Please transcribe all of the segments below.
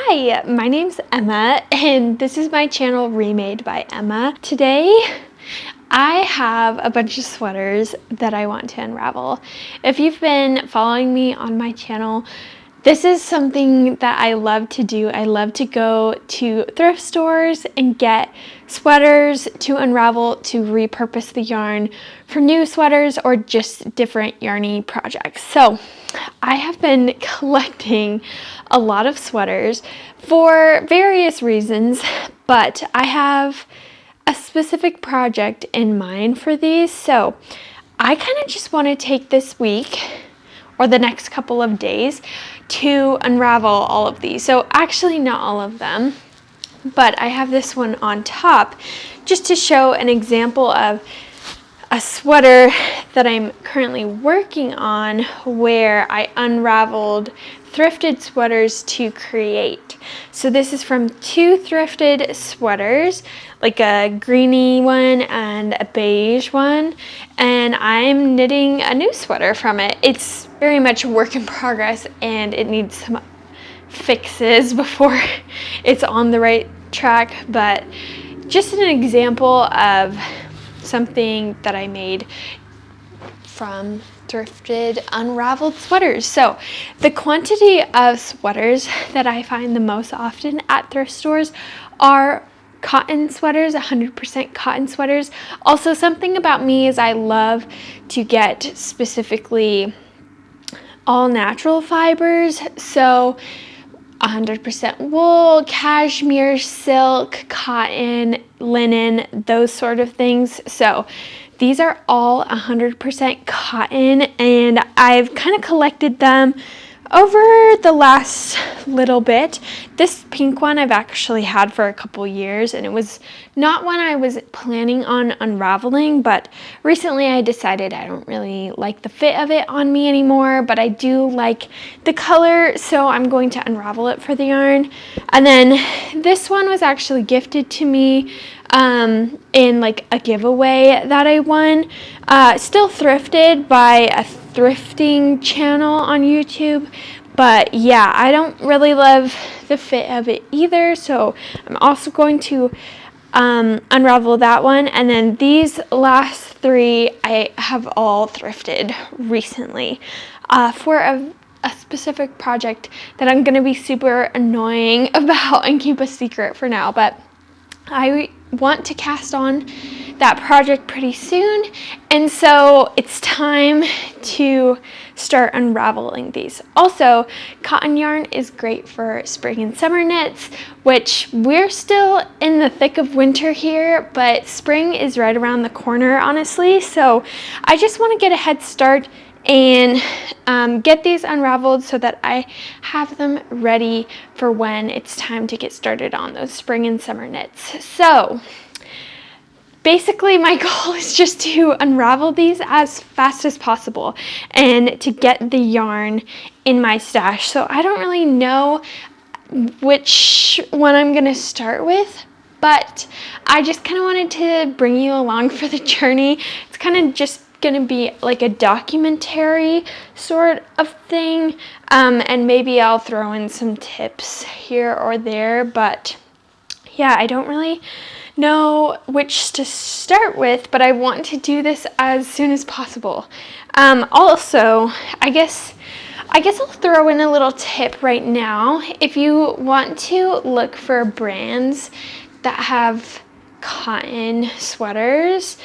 Hi, my name's Emma, and this is my channel Remade by Emma. Today, I have a bunch of sweaters that I want to unravel. If you've been following me on my channel, this is something that I love to do. I love to go to thrift stores and get sweaters to unravel, to repurpose the yarn for new sweaters or just different yarny projects. So I have been collecting a lot of sweaters for various reasons, but I have a specific project in mind for these. So I kind of just want to take this week or the next couple of days to unravel all of these. So actually not all of them, but I have this one on top just to show an example of a sweater that I'm currently working on where I unraveled thrifted sweaters to create. So this is from two thrifted sweaters, like a greeny one and a beige one, and I'm knitting a new sweater from it. It's very much a work in progress and it needs some fixes before it's on the right track, but just an example of something that I made from thrifted unraveled sweaters. So the quantity of sweaters that I find the most often at thrift stores are cotton sweaters, 100% cotton sweaters. Also, something about me is I love to get specifically all natural fibers. So 100% wool, cashmere, silk, cotton, linen, those sort of things. So these are all 100% cotton, and I've kind of collected them over the last little bit. This pink one I've actually had for a couple years, and it was not one I was planning on unraveling, but recently I decided I don't really like the fit of it on me anymore, but I do like the color, so I'm going to unravel it for the yarn. And then this one was actually gifted to me in like a giveaway that I won, still thrifted by a thrifting channel on YouTube, but yeah, I don't really love the fit of it either, so I'm also going to unravel that one. And then these last three I have all thrifted recently for a specific project that I'm gonna be super annoying about and keep a secret for now, but I want to cast on that project pretty soon, and so it's time to start unraveling these. Also, cotton yarn is great for spring and summer knits, which we're still in the thick of winter here, but spring is right around the corner, honestly. So I just want to get a head start and get these unraveled so that I have them ready for when it's time to get started on those spring and summer knits. So basically my goal is just to unravel these as fast as possible and to get the yarn in my stash. So I don't really know which one I'm gonna start with, but I just kind of wanted to bring you along for the journey. It's kind of just gonna be like a documentary sort of thing, and maybe I'll throw in some tips here or there, but yeah, I don't really know which to start with, but I want to do this as soon as possible. Also, I guess I'll throw in a little tip right now. If you want to look for brands that have cotton sweaters,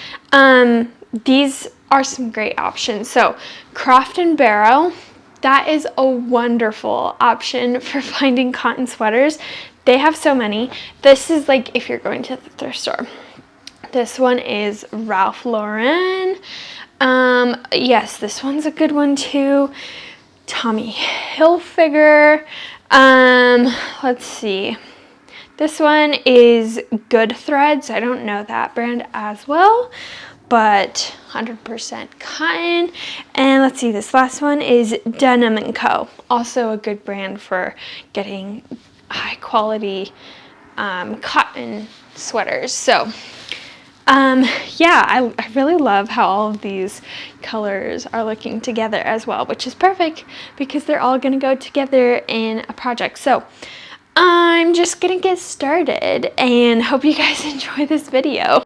these are some great options. So Croft and Barrow, that is a wonderful option for finding cotton sweaters. They have so many. This is like if you're going to the thrift store. This one is Ralph Lauren. Yes, this one's a good one too. Tommy Hilfiger. Let's see. This one is Good Threads. I don't know that brand as well, but 100% cotton. And let's see, this last one is Denim & Co. Also a good brand for getting high quality cotton sweaters. So yeah, I really love how all of these colors are looking together as well, which is perfect because they're all gonna go together in a project. So I'm just gonna get started and hope you guys enjoy this video.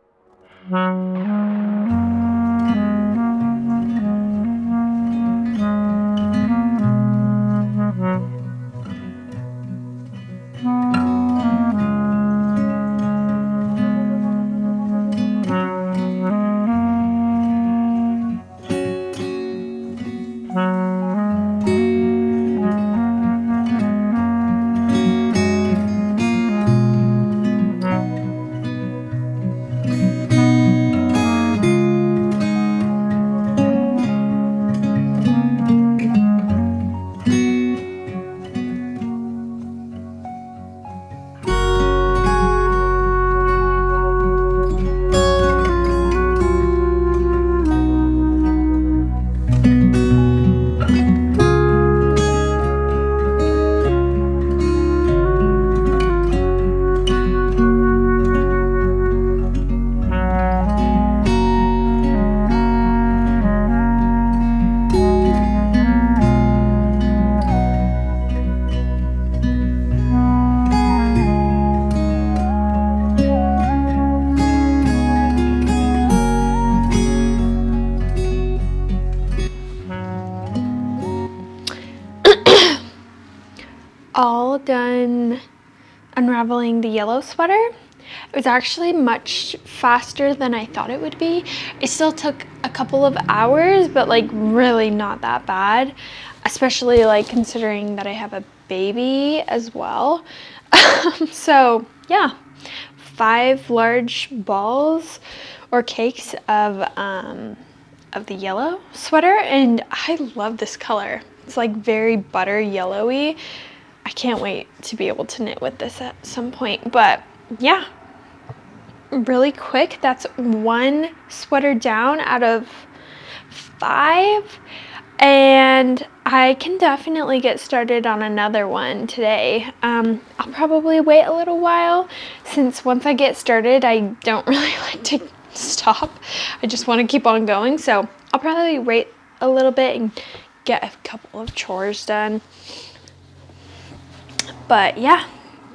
All done unraveling the yellow sweater. It was actually much faster than I thought it would be. It still took a couple of hours, but like really not that bad, especially like considering that I have a baby as well. So yeah, 5 large balls or cakes of the yellow sweater, and I love this color. It's like very butter yellowy. I can't wait to be able to knit with this at some point, but yeah, really quick. That's 1 sweater down out of 5, and I can definitely get started on another one today. I'll probably wait a little while, since once I get started, I don't really like to stop. I just want to keep on going, so I'll probably wait a little bit and get a couple of chores done. But yeah,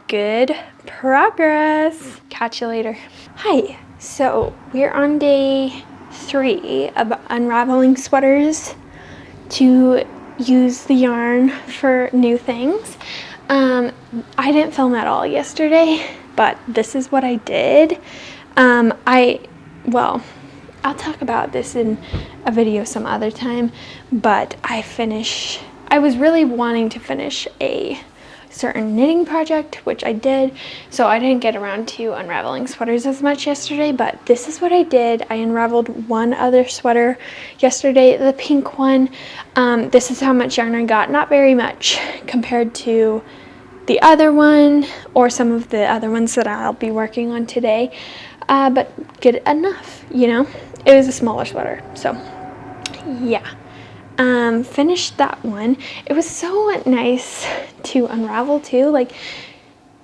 good progress. Catch you later. Hi, so we're on day 3 of unraveling sweaters to use the yarn for new things. I didn't film at all yesterday, but this is what I did. Well, I'll talk about this in a video some other time, but I was really wanting to finish a certain knitting project, which I did, so I didn't get around to unraveling sweaters as much yesterday, but this is what I did. I unraveled 1 other sweater yesterday, the pink one. This is how much yarn I got. Not very much compared to the other one or some of the other ones that I'll be working on today, but good enough, you know. It was a smaller sweater, so yeah. Finished that one. It was so nice to unravel too. Like,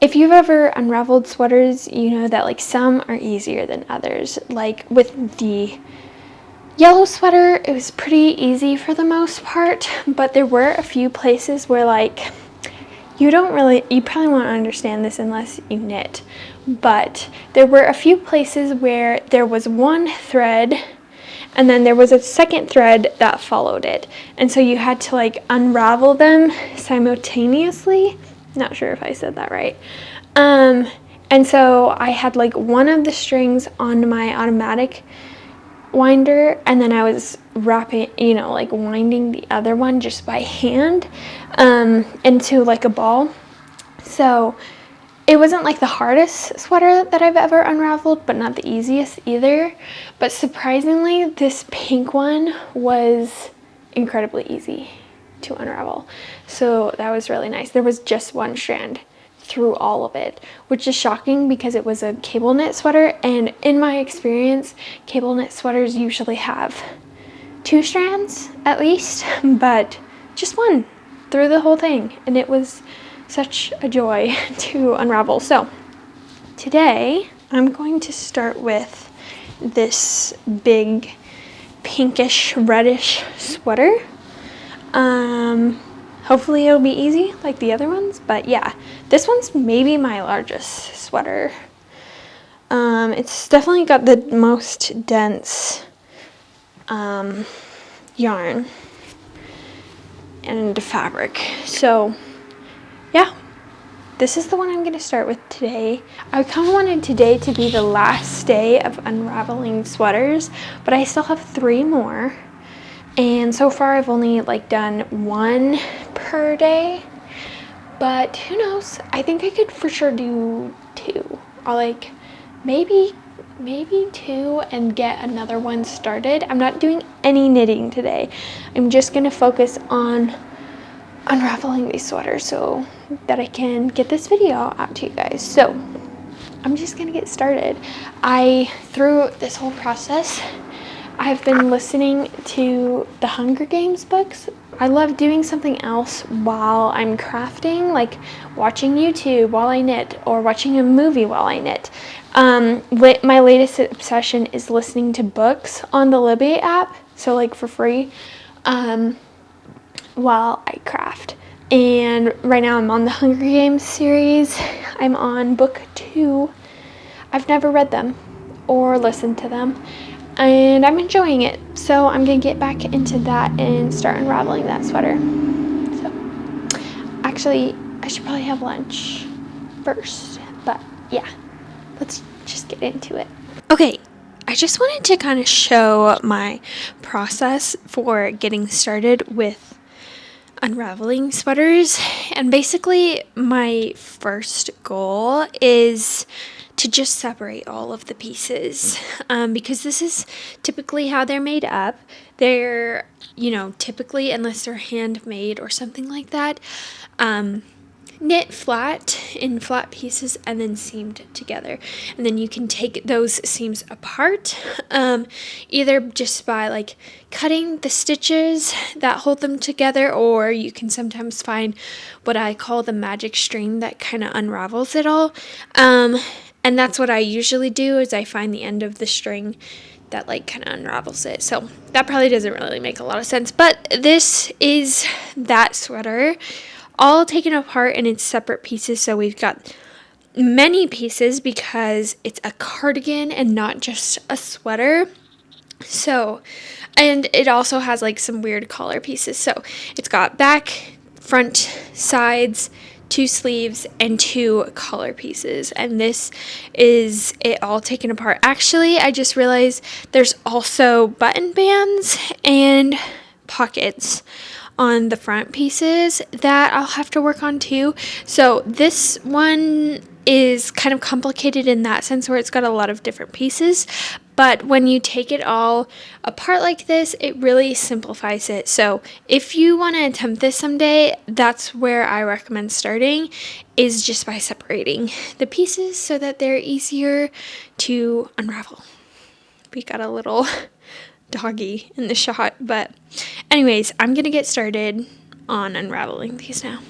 if you've ever unraveled sweaters, you know that like some are easier than others. Like with the yellow sweater, it was pretty easy for the most part, but there were a few places where like you probably won't understand this unless you knit, but there were a few places where there was 1 thread and then there was a second thread that followed it. And so you had to like unravel them simultaneously. Not sure if I said that right. And so I had like one of the strings on my automatic winder, and then I was wrapping, like winding the other one just by hand into like a ball. So it wasn't like the hardest sweater that I've ever unraveled, but not the easiest either. But surprisingly, this pink one was incredibly easy to unravel. So that was really nice. There was just 1 strand through all of it, which is shocking because it was a cable knit sweater. And in my experience, cable knit sweaters usually have 2 strands at least, but just 1 through the whole thing. And it was such a joy to unravel. So today I'm going to start with this big pinkish reddish sweater. Hopefully it'll be easy like the other ones, but yeah, This one's maybe my largest sweater. It's definitely got the most dense yarn and fabric. So yeah, this is the one I'm going to start with today. I kind of wanted today to be the last day of unraveling sweaters, but I still have 3 more. And so far I've only like done 1 per day, but who knows? I think I could for sure do 2, or like maybe 2 and get another one started. I'm not doing any knitting today. I'm just going to focus on unraveling these sweaters so that I can get this video out to you guys. So I'm just gonna get started. Through this whole process, I've been listening to the Hunger Games books. I love doing something else while I'm crafting, like watching YouTube while I knit or watching a movie while I knit. My latest obsession is listening to books on the Libby app, so like for free, while I craft. And right now I'm on the Hunger Games series. I'm on book 2. I've never read them or listened to them, and I'm enjoying it. So I'm gonna get back into that and start unraveling that sweater. So actually, I should probably have lunch first, but yeah, let's just get into it. Okay, I just wanted to kind of show my process for getting started with unraveling sweaters. And basically my first goal is to just separate all of the pieces, because this is typically how they're made up. They're, typically, unless they're handmade or something like that, knit flat in flat pieces and then seamed together. And then you can take those seams apart, either just by like cutting the stitches that hold them together, or you can sometimes find what I call the magic string that kind of unravels it all. And that's what I usually do, is I find the end of the string that like kind of unravels it. So that probably doesn't really make a lot of sense, but this is that sweater all taken apart in its separate pieces. So we've got many pieces because it's a cardigan and not just a sweater. So, and it also has like some weird collar pieces. So it's got back, front, sides, 2 sleeves, and 2 collar pieces. And this is it all taken apart. Actually, I just realized there's also button bands and pockets on the front pieces that I'll have to work on too. So this one is kind of complicated in that sense, where it's got a lot of different pieces, but when you take it all apart like this, it really simplifies it. So if you want to attempt this someday, that's where I recommend starting, is just by separating the pieces so that they're easier to unravel. We got a little doggy in the shot, but anyways, I'm gonna get started on unraveling these now.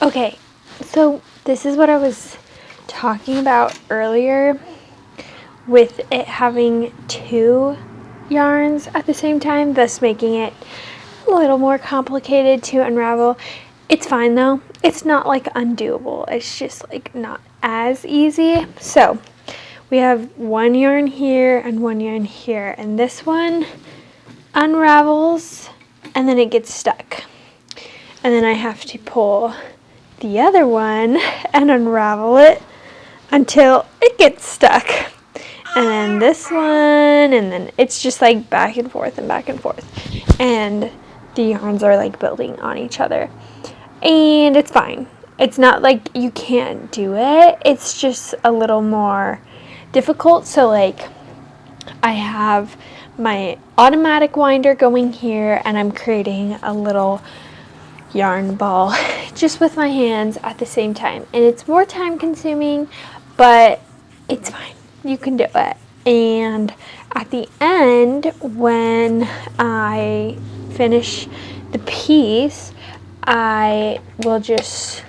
Okay, so this is what I was talking about earlier with it having 2 yarns at the same time, thus making it a little more complicated to unravel. It's fine though. It's not like undoable. It's just like not as easy. So we have 1 yarn here and 1 yarn here, and this one unravels and then it gets stuck. And then I have to pull the other one and unravel it until it gets stuck. And then this one, and then it's just like back and forth and back and forth. And the yarns are like building on each other. And it's fine. It's not like you can't do it. It's just a little more difficult. So like I have my automatic winder going here, and I'm creating a little yarn ball just with my hands at the same time. And it's more time consuming, but it's fine. You can do it. And at the end, when I finish the piece, I will just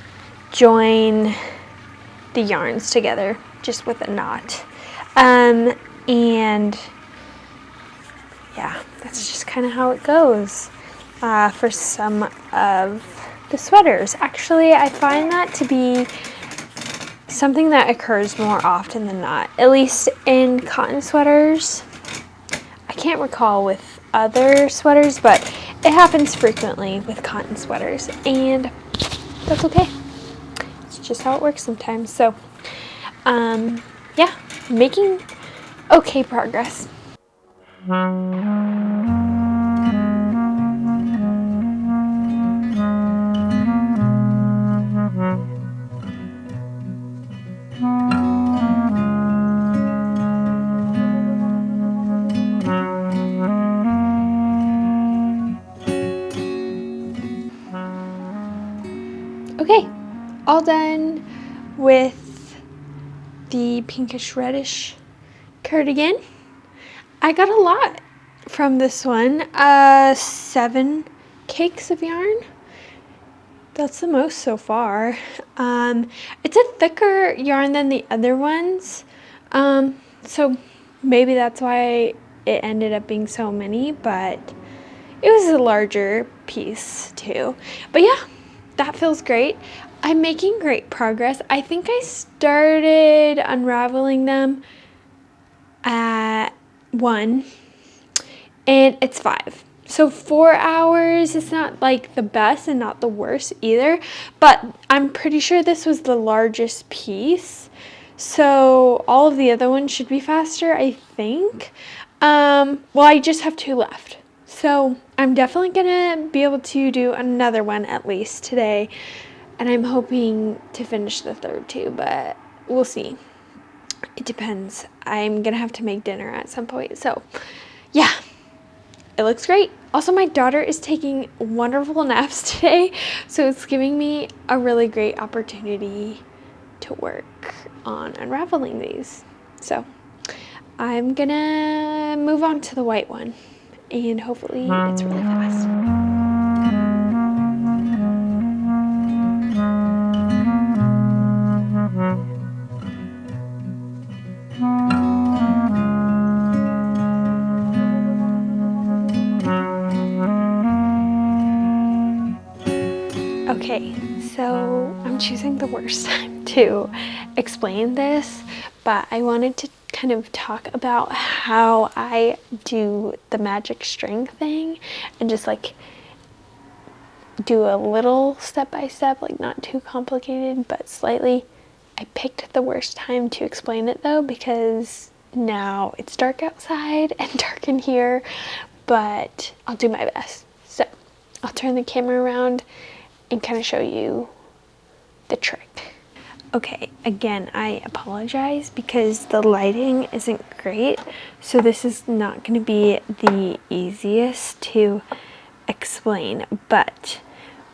join the yarns together just with a knot. And yeah, that's just kind of how it goes for some of the sweaters. Actually, I find that to be something that occurs more often than not, at least in cotton sweaters. I can't recall with other sweaters, but it happens frequently with cotton sweaters, and that's okay. It's just how it works sometimes. So, yeah, making okay progress. Okay, all done with the pinkish reddish cardigan. I got a lot from this one, 7 cakes of yarn. That's the most so far. It's a thicker yarn than the other ones, so maybe that's why it ended up being so many, but it was a larger piece too. But yeah, that feels great. I'm making great progress. I think I started unraveling them at 1 and it's 5. So 4 hours is not like the best and not the worst either, but I'm pretty sure this was the largest piece. So all of the other ones should be faster, I think. Well, I just have 2 left. So I'm definitely gonna be able to do another one at least today. And I'm hoping to finish the third too, but we'll see. It depends. I'm gonna have to make dinner at some point. So yeah, it looks great. Also, my daughter is taking wonderful naps today, so it's giving me a really great opportunity to work on unraveling these. So I'm gonna move on to the white one, and hopefully it's really fast. Okay, so I'm choosing the worst time to explain this, but I wanted to kind of talk about how I do the magic string thing and just like do a little step by step, like not too complicated, but slightly. I picked the worst time to explain it though, because now it's dark outside and dark in here, but I'll do my best. So I'll turn the camera around and kind of show you the trick. Okay, again, I apologize because the lighting isn't great, so this is not going to be the easiest to explain, but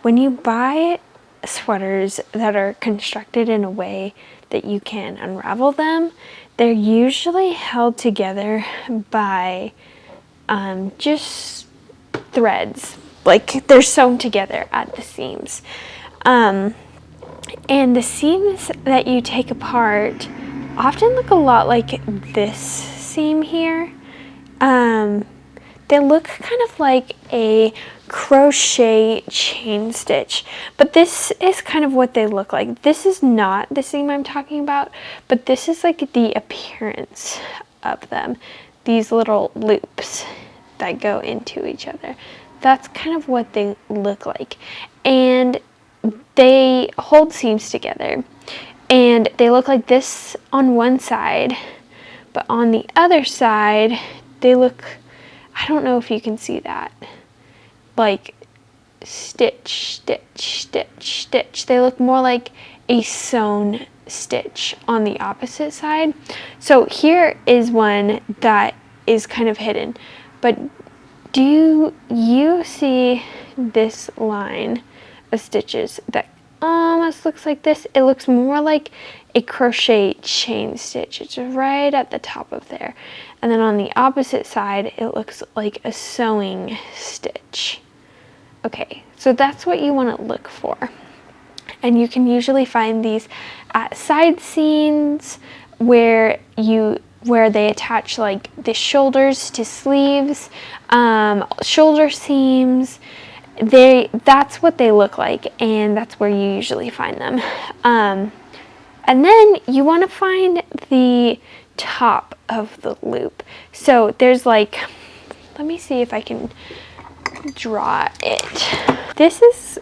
when you buy sweaters that are constructed in a way that you can unravel them, they're usually held together by just threads. Like they're sewn together at the seams. And the seams that you take apart often look a lot like this seam here. They look kind of like a crochet chain stitch, but this is kind of what they look like. This is not the seam I'm talking about, but this is like the appearance of them. These little loops that go into each other. That's kind of what they look like. And they hold seams together. And they look like this on one side, but on the other side, they look, I don't know if you can see that, like stitch, stitch, stitch, stitch. They look more like a sewn stitch on the opposite side. So here is one that is kind of hidden, but do you see this line of stitches that almost looks like this? It looks more like a crochet chain stitch. It's right at the top of there. And then on the opposite side, it looks like a sewing stitch. Okay, so that's what you want to look for. And you can usually find these at side seams where they attach like the shoulders to sleeves, shoulder seams. That's what they look like, and that's where you usually find them. And then you want to find the top of the loop. So there's like, let me see if I can draw it. This is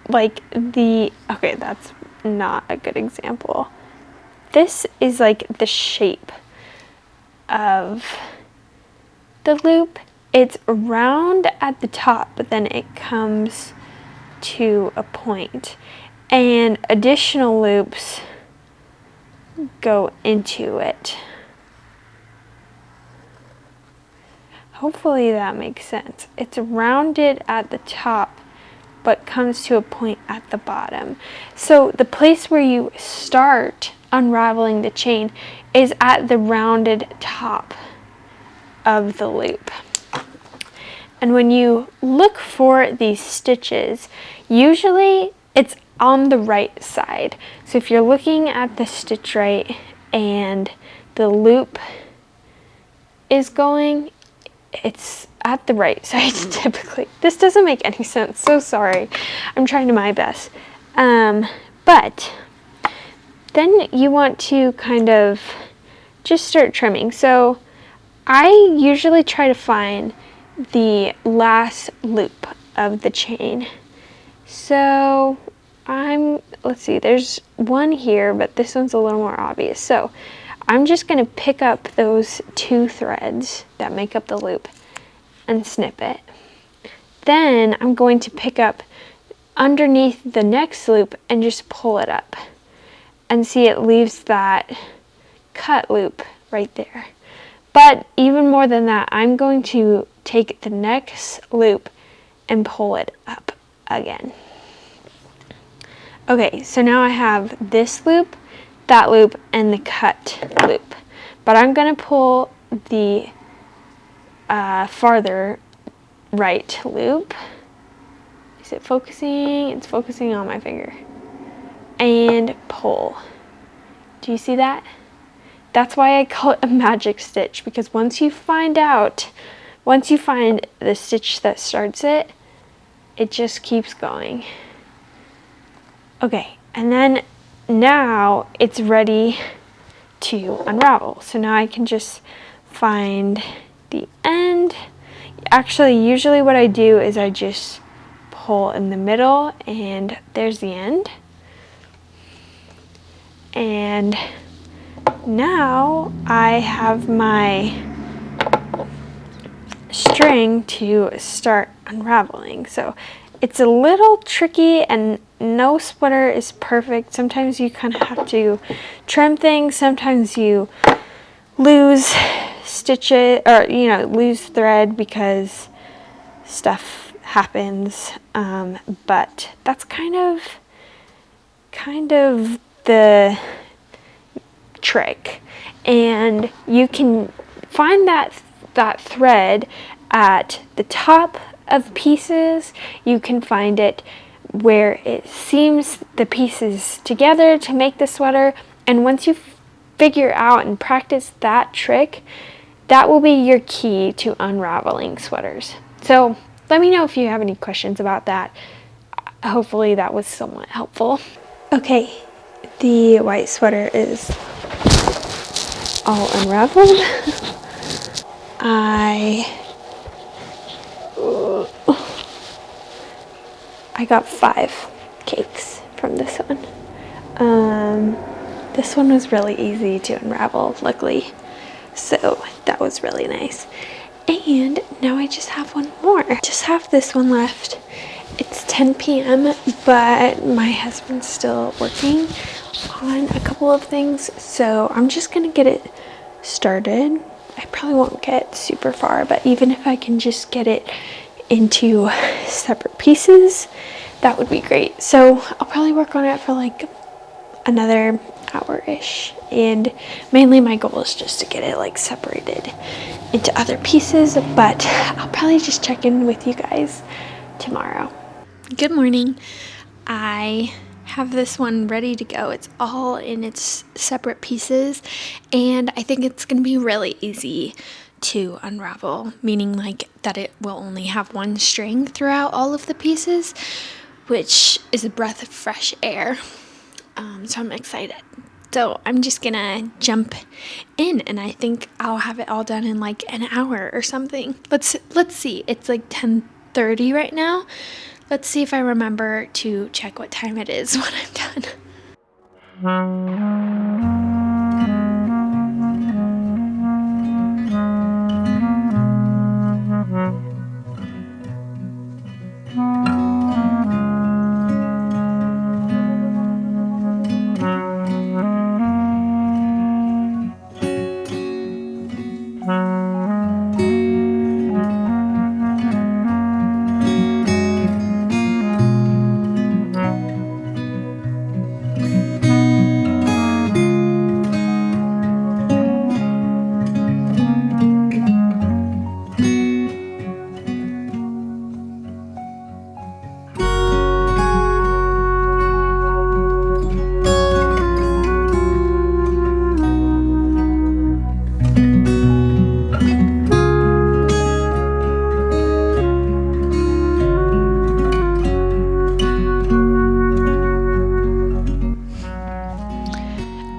like okay, that's not a good example. This is like the shape of the loop. It's round at the top, but then it comes to a point, and additional loops go into it. Hopefully that makes sense. It's rounded at the top, but comes to a point at the bottom. So the place where you start unraveling the chain is at the rounded top of the loop. And when you look for these stitches, usually it's on the right side. So if you're looking at the stitch right and the loop is going, it's at the right side typically. This doesn't make any sense, so sorry. I'm trying to my best. But then you want to kind of just start trimming. So I usually try to find the last loop of the chain. So let's see, there's one here, but this one's a little more obvious. So I'm just going to pick up those 2 threads that make up the loop and snip it. Then I'm going to pick up underneath the next loop and just pull it up. And see, it leaves that cut loop right there. But even more than that, I'm going to take the next loop and pull it up again. Okay, so now I have this loop, that loop, and the cut loop. But I'm going to pull the farther right loop. Is it focusing? It's focusing on my finger. And pull. Do you see that? That's why I call it a magic stitch, because once you find the stitch that starts it, it just keeps going. Okay, and then now it's ready to unravel. So now I can just find the end. Actually, usually what I do is I just pull in the middle, and there's the end. And now I have my string to start unraveling. So it's a little tricky, and no sweater is perfect. Sometimes you kind of have to trim things. Sometimes you lose stitches, or lose thread because stuff happens. But that's kind of the trick. And you can find that thread at the top of pieces. You can find it where it seams the pieces together to make the sweater. And once you figure out and practice that trick, that will be your key to unraveling sweaters. So let me know if you have any questions about that. Hopefully that was somewhat helpful. Okay, the white sweater is all unraveled. I got 5 cakes from this one. This one was really easy to unravel, luckily. So that was really nice. And now I just have one more. Just have this one left. It's 10 p.m. but my husband's still working on a couple of things, so I'm just gonna get it started. I probably won't get super far, but even if I can just get it into separate pieces, that would be great. So I'll probably work on it for like another hour-ish, and mainly my goal is just to get it like separated into other pieces, but I'll probably just check in with you guys tomorrow. Good morning. I have this one ready to go. It's all in its separate pieces, and I think it's going to be really easy to unravel, meaning like that it will only have one string throughout all of the pieces, which is a breath of fresh air. So I'm excited. So I'm just gonna jump in, and I think I'll have it all done in like an hour or something. Let's see. It's like 10:30 right now. Let's see if I remember to check what time it is when I'm done.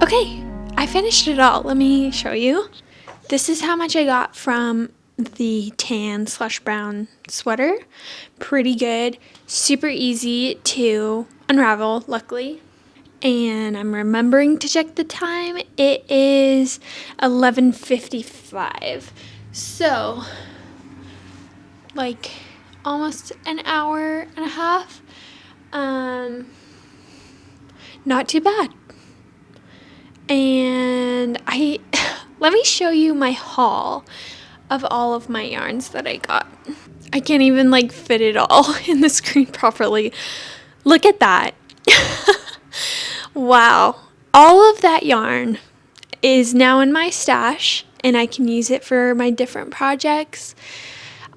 Okay, I finished it all. Let me show you. This is how much I got from the tan/brown sweater. Pretty good, super easy to unravel, luckily. And I'm remembering to check the time. It is 11:55. So, like almost an hour and a half. Not too bad. And let me show you my haul of all of my yarns that I got. I can't even like fit it all in the screen properly. Look at that. Wow. All of that yarn is now in my stash, and I can use it for my different projects.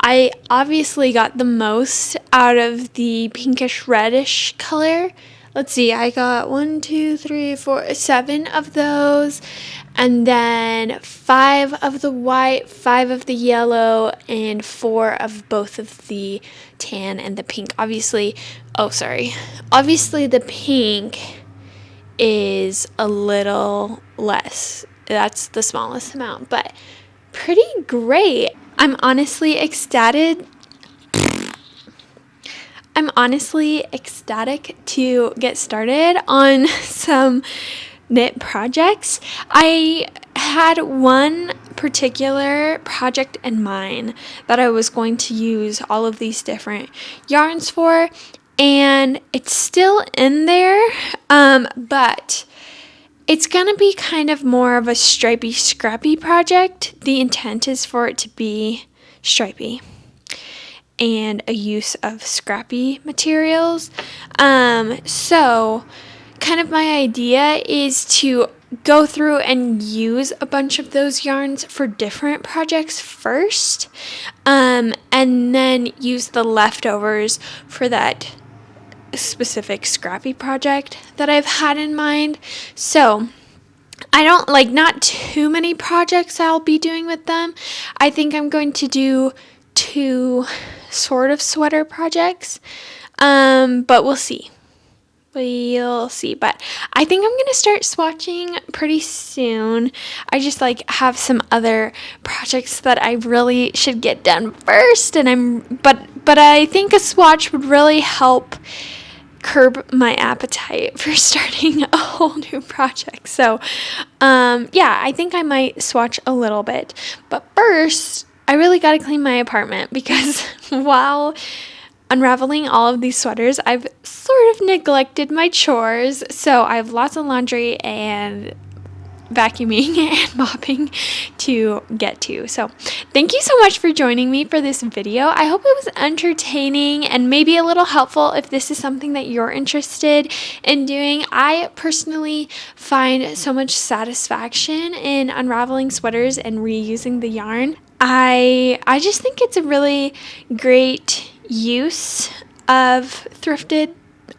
I obviously got the most out of the pinkish reddish color. Let's see, I got 7 of those, and then 5 of the white, 5 of the yellow, and 4 of both of the tan and the pink. Obviously the pink is a little less. That's the smallest amount, but pretty great. I'm honestly ecstatic to get started on some knit projects. I had one particular project in mind that I was going to use all of these different yarns for, and it's still in there, but it's gonna be kind of more of a stripy, scrappy project. The intent is for it to be stripy and a use of scrappy materials. So kind of my idea is to go through and use a bunch of those yarns for different projects first, and then use the leftovers for that specific scrappy project that I've had in mind. So I don't not too many projects I'll be doing with them. I think I'm going to do 2 sort of sweater projects, but we'll see. But I think I'm gonna start swatching pretty soon. I just have some other projects that I really should get done first, and but I think a swatch would really help curb my appetite for starting a whole new project. So I think I might swatch a little bit, but first I really got to clean my apartment, because while unraveling all of these sweaters, I've sort of neglected my chores. So I have lots of laundry and vacuuming and mopping to get to. So thank you so much for joining me for this video. I hope it was entertaining and maybe a little helpful if this is something that you're interested in doing. I personally find so much satisfaction in unraveling sweaters and reusing the yarn. I just think it's a really great use of thrifted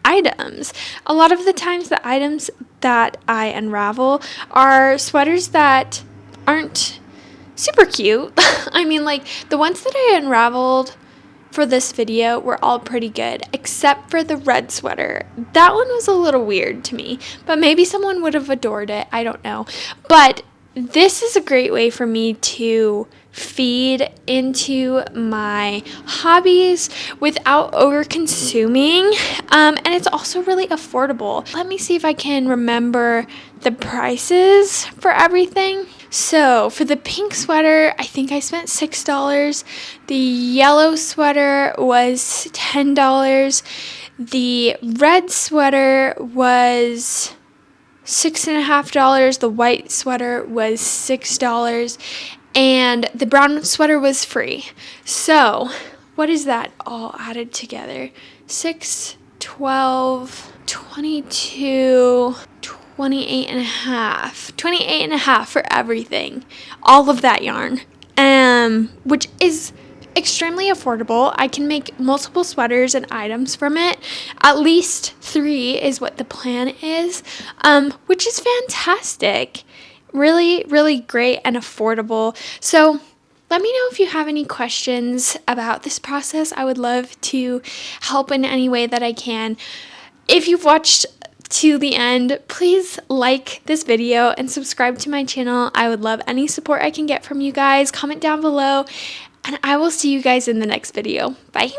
items. A lot of the times the items that I unravel are sweaters that aren't super cute. I mean, like, the ones that I unraveled for this video were all pretty good, except for the red sweater. That one was a little weird to me, but maybe someone would have adored it. I don't know. But this is a great way for me to feed into my hobbies without over consuming, and it's also really affordable. Let me see if I can remember the prices for everything. So for the pink sweater, I think I spent $6. The yellow sweater was $10. The red sweater was $6.50. The white sweater was $6. And the brown sweater was free. So what is that all added together? 6, 12, 22, 28 and a half. 28 and a half for everything. All of that yarn. Which is extremely affordable. I can make multiple sweaters and items from it. At least 3 is what the plan is, which is fantastic. Really, really great and affordable. So let me know if you have any questions about this process. I would love to help in any way that I can. If you've watched to the end, please like this video and subscribe to my channel. I would love any support I can get from you guys. Comment down below, and I will see you guys in the next video. Bye.